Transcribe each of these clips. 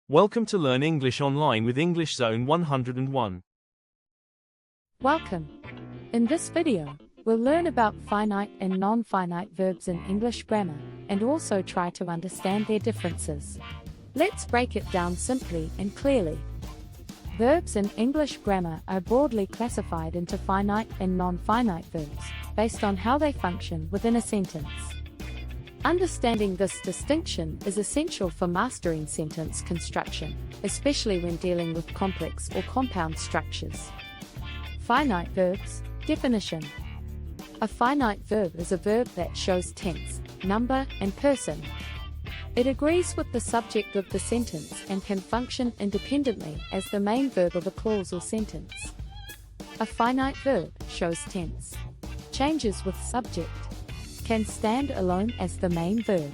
Welcome to Learn English Online with English Zone 101. Welcome. In this video, we'll learn about finite and non-finite verbs in English grammar, and also try to understand their differences. Let's break it down simply and clearly. Verbs in English grammar are broadly classified into finite and non-finite verbs, based on how they function within a sentence. Understanding this distinction is essential for mastering sentence construction, especially when dealing with complex or compound structures. Finite verbs. Definition. A finite verb is a verb that shows tense, number, and person. It agrees with the subject of the sentence and can function independently as the main verb of a clause or sentence. A finite verb shows tense, changes with subject, can stand alone as the main verb.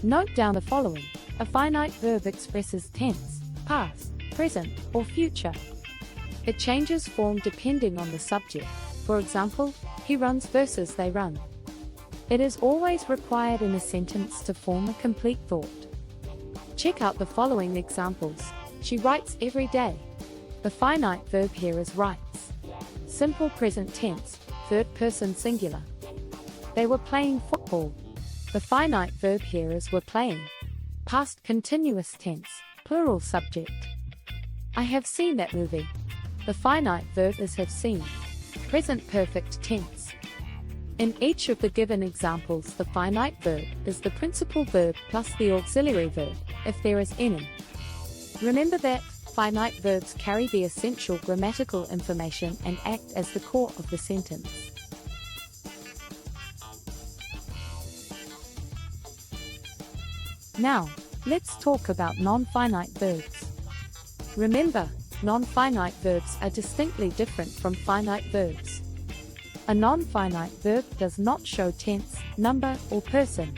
Note down the following. A finite verb expresses tense, past, present, or future. It changes form depending on the subject. For example, he runs versus they run. It is always required in a sentence to form a complete thought. Check out the following examples. She writes every day. The finite verb here is writes. Simple present tense, third person singular. They were playing football. The finite verb here is were playing. Past continuous tense, plural subject. I have seen that movie. The finite verb is have seen. Present perfect tense. In each of the given examples, the finite verb is the principal verb plus the auxiliary verb, if there is any. Remember that finite verbs carry the essential grammatical information and act as the core of the sentence. Now, let's talk about non-finite verbs. Remember, non-finite verbs are distinctly different from finite verbs. A non-finite verb does not show tense, number, or person.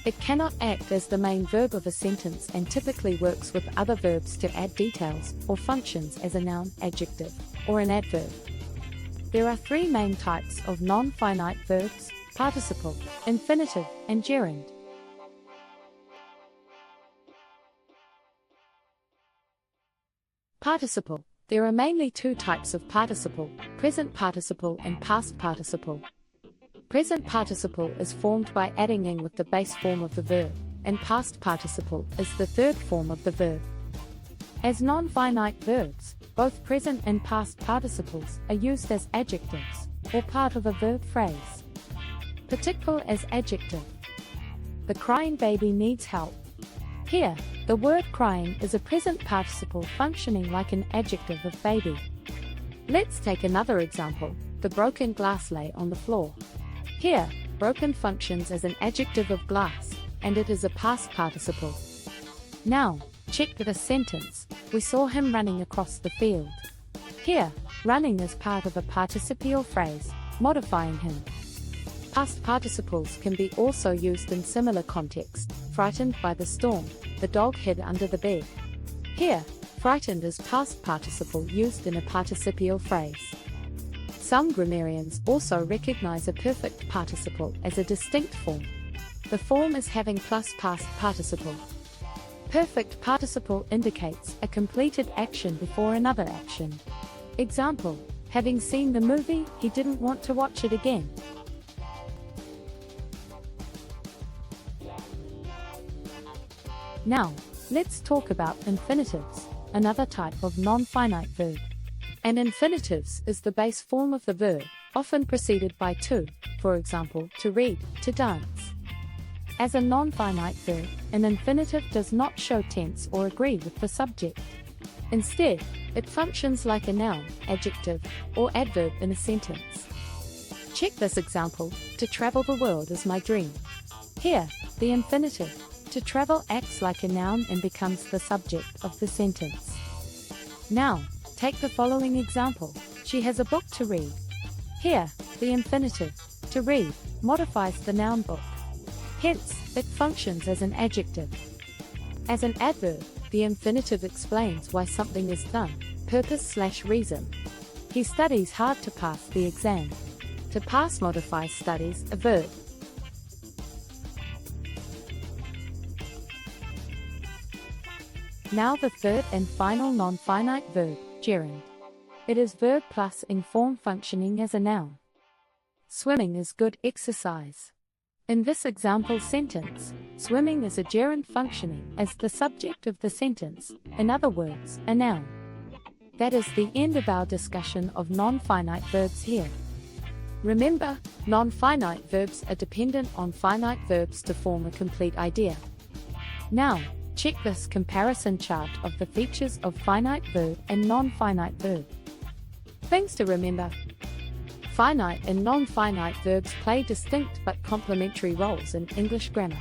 It cannot act as the main verb of a sentence and typically works with other verbs to add details or functions as a noun, adjective, or an adverb. There are three main types of non-finite verbs: participle, infinitive, and gerund. Participle. There are mainly two types of participle: present participle and past participle. Present participle is formed by adding ing with the base form of the verb, and past participle is the third form of the verb. As non-finite verbs, both present and past participles are used as adjectives, or part of a verb phrase. Particle as adjective. The crying baby needs help. Here, the word crying is a present participle functioning like an adjective of baby. Let's take another example. The broken glass lay on the floor. Here, broken functions as an adjective of glass, and it is a past participle. Now, check the sentence. We saw him running across the field. Here, running is part of a participial phrase, modifying him. Past participles can be also used in similar context. Frightened by the storm, the dog hid under the bed. Here, frightened is past participle used in a participial phrase. Some grammarians also recognize a perfect participle as a distinct form. The form is having plus past participle. Perfect participle indicates a completed action before another action. Example: having seen the movie, he didn't want to watch it again. Now, let's talk about infinitives, another type of non-finite verb. An infinitives is the base form of the verb, often preceded by to, for example, to read, to dance. As a non-finite verb, an infinitive does not show tense or agree with the subject. Instead, it functions like a noun, adjective, or adverb in a sentence. Check this example. To travel the world is my dream. Here, the infinitive, to travel, acts like a noun and becomes the subject of the sentence. Now, take the following example. She has a book to read. Here, the infinitive, to read, modifies the noun book. Hence, it functions as an adjective. As an adverb, the infinitive explains why something is done, purpose/reason. He studies hard to pass the exam. To To pass modifies studies a verb. Now the third and final non-finite verb, gerund. It is verb plus ing form functioning as a noun. Swimming is good exercise. In this example sentence, swimming is a gerund functioning as the subject of the sentence, in other words, a noun. That is the end of our discussion of non-finite verbs here. Remember, non-finite verbs are dependent on finite verbs to form a complete idea. Now, check this comparison chart of the features of finite verb and non-finite verb. Things to remember. Finite and non-finite verbs play distinct but complementary roles in English grammar.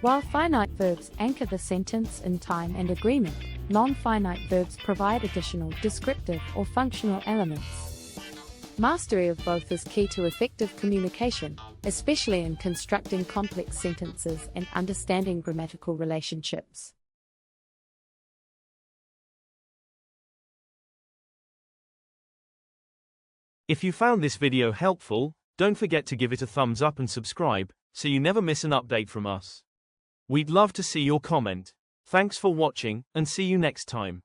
While finite verbs anchor the sentence in time and agreement, non-finite verbs provide additional descriptive or functional elements. Mastery of both is key to effective communication, especially in constructing complex sentences and understanding grammatical relationships. If you found this video helpful, don't forget to give it a thumbs up and subscribe, so you never miss an update from us. We'd love to see your comment. Thanks for watching, and see you next time.